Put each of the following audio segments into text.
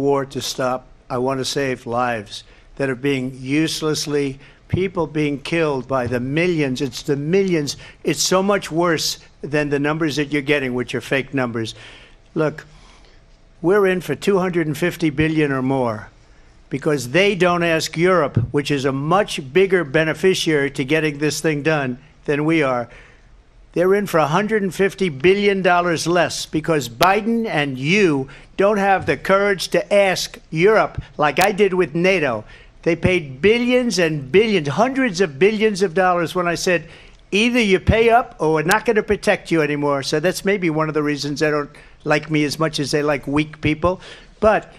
war to stop. I want to save lives that are being people being killed by the millions. It's the millions. It's so much worse than the numbers that you're getting, which are fake numbers. Look, we're in for 250 billion or more because they don't ask Europe, which is a much bigger beneficiary to getting this thing done than we are. They're in for $150 billion less because Biden and you don't have the courage to ask Europe like I did with NATO. They paid billions and billions, hundreds of billions of dollars when I said, either you pay up or we're not going to protect you anymore. So that's maybe one of the reasons they don't like me as much as they like weak people. But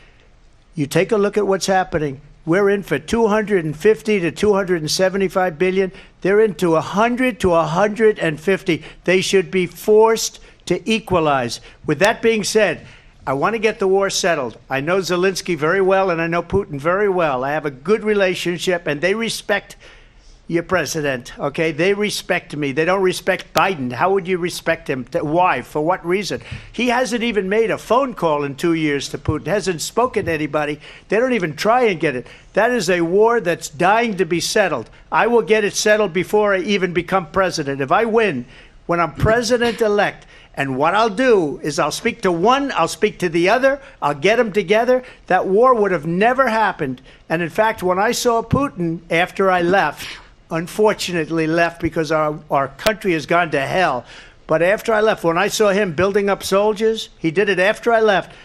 you take a look at what's happening. We're in for 250 to 275 billion. They're into 100 to 150. They should be forced to equalize. With that being said, I want to get the war settled. I know Zelensky very well, and I know Putin very well. I have a good relationship, and they respect your president, okay? They respect me. They don't respect Biden. How would you respect him? Why? For what reason? He hasn't even made a phone call in 2 years to Putin, hasn't spoken to anybody. They don't even try and get it. That is a war that's dying to be settled. I will get it settled before I even become president. If I win, when I'm president-elect, and what I'll do is I'll speak to one, I'll speak to the other, I'll get them together. That war would have never happened. And in fact, when I saw Putin after I left, unfortunately left because our country has gone to hell. But after I left, when I saw him building up soldiers, he did it after I left,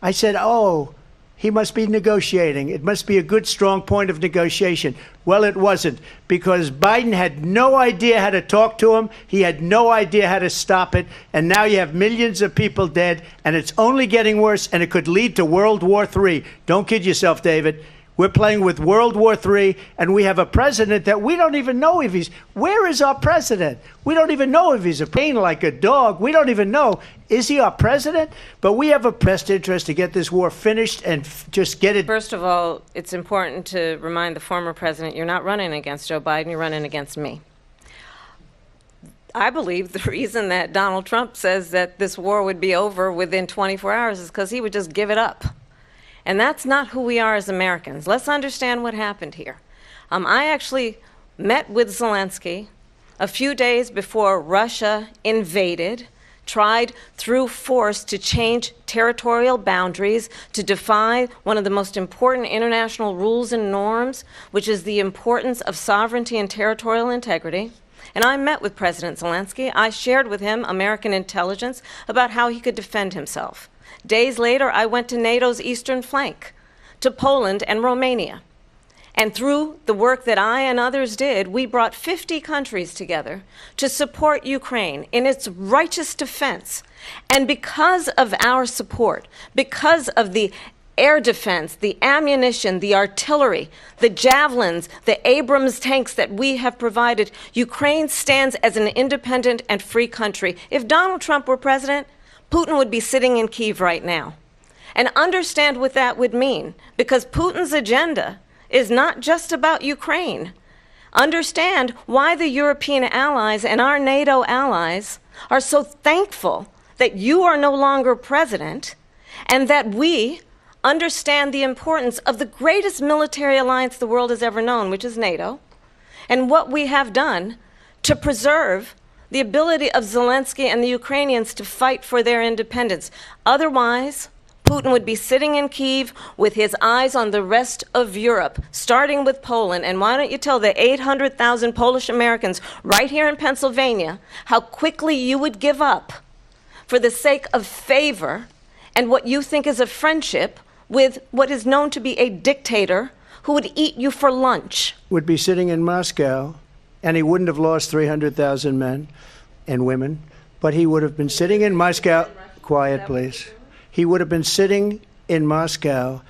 I said, oh, he must be negotiating. It must be a good, strong point of negotiation. Well, it wasn't, because Biden had no idea how to talk to him. He had no idea how to stop it. And now you have millions of people dead, and it's only getting worse, and it could lead to World War III. Don't kid yourself, David. We're playing with World War III, and we have a president that we don't even know if he's... Where is our president? We don't even know if he's a pain like a dog. We don't even know. Is he our president? But we have a best interest to get this war finished and just get it... First of all, it's important to remind the former president you're not running against Joe Biden, you're running against me. I believe the reason that Donald Trump says that this war would be over within 24 hours is because he would just give it up. And that's not who we are as Americans. Let's understand what happened here. I actually met with Zelensky a few days before Russia invaded, tried through force to change territorial boundaries, to defy one of the most important international rules and norms, which is the importance of sovereignty and territorial integrity. And I met with President Zelensky. I shared with him American intelligence about how he could defend himself. Days later, I went to NATO's eastern flank, to Poland and Romania. And through the work that I and others did, we brought 50 countries together to support Ukraine in its righteous defense. And because of our support, because of the air defense, the ammunition, the artillery, the javelins, the Abrams tanks that we have provided, Ukraine stands as an independent and free country. If Donald Trump were president, Putin would be sitting in Kyiv right now. And understand what that would mean, because Putin's agenda is not just about Ukraine. Understand why the European allies and our NATO allies are so thankful that you are no longer president, and that we understand the importance of the greatest military alliance the world has ever known, which is NATO, and what we have done to preserve the ability of Zelensky and the Ukrainians to fight for their independence. Otherwise, Putin would be sitting in Kyiv with his eyes on the rest of Europe, starting with Poland. And why don't you tell the 800,000 Polish Americans right here in Pennsylvania how quickly you would give up for the sake of favor and what you think is a friendship with what is known to be a dictator who would eat you for lunch. Would be sitting in Moscow, and he wouldn't have lost 300,000 men and women, but he would have been sitting in Moscow. Quiet, please. He would have been sitting in Moscow,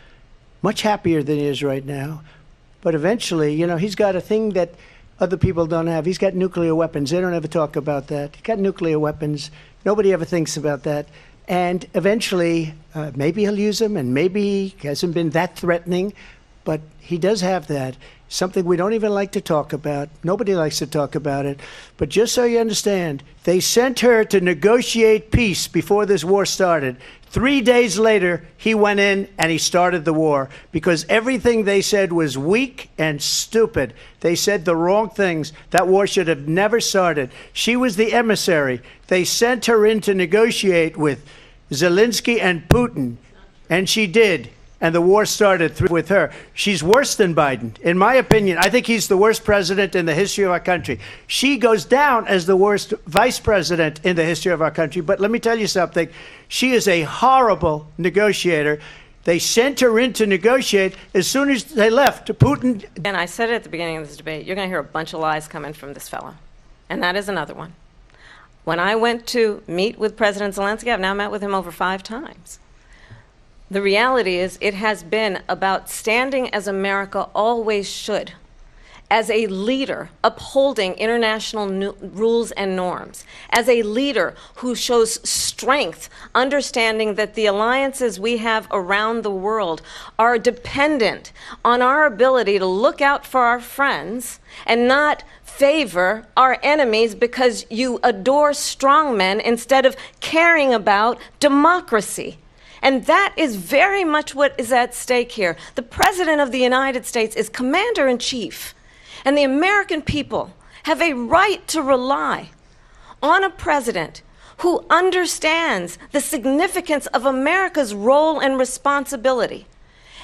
much happier than he is right now. But eventually, you know, he's got a thing that other people don't have. He's got nuclear weapons. They don't ever talk about that. He's got nuclear weapons. Nobody ever thinks about that. And eventually, maybe he'll use them, and maybe he hasn't been that threatening, but he does have that. something we don't even like to talk about. Nobody likes to talk about it. But just so you understand, they sent her to negotiate peace before this war started. 3 days later, he went in and he started the war because everything they said was weak and stupid. They said the wrong things. That war should have never started. She was the emissary. They sent her in to negotiate with Zelensky and Putin, and she did. And the war started with her. She's worse than Biden. In my opinion, I think he's the worst president in the history of our country. She goes down as the worst vice president in the history of our country. But let me tell you something. She is a horrible negotiator. They sent her in to negotiate. As soon as they left, Putin... And I said it at the beginning of this debate, you're going to hear a bunch of lies coming from this fellow. And that is another one. When I went to meet with President Zelensky, I've now met with him over 5 times. The reality is it has been about standing as America always should, as a leader upholding international rules and norms, as a leader who shows strength, understanding that the alliances we have around the world are dependent on our ability to look out for our friends and not favor our enemies because you adore strong men instead of caring about democracy. And that is very much what is at stake here. The President of the United States is commander-in-chief, and the American people have a right to rely on a president who understands the significance of America's role and responsibility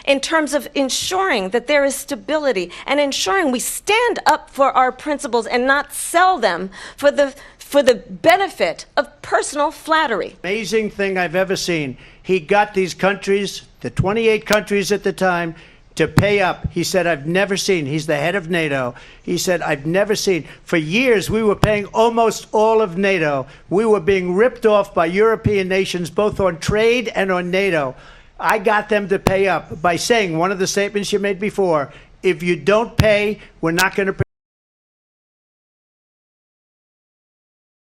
in terms of ensuring that there is stability and ensuring we stand up for our principles and not sell them for the benefit of personal flattery. Amazing thing I've ever seen. He got these countries, the 28 countries at the time, to pay up. He said, I've never seen, he's the head of NATO. He said, I've never seen. For years, we were paying almost all of NATO. We were being ripped off by European nations, both on trade and on NATO. I got them to pay up by saying one of the statements you made before, if you don't pay, we're not going to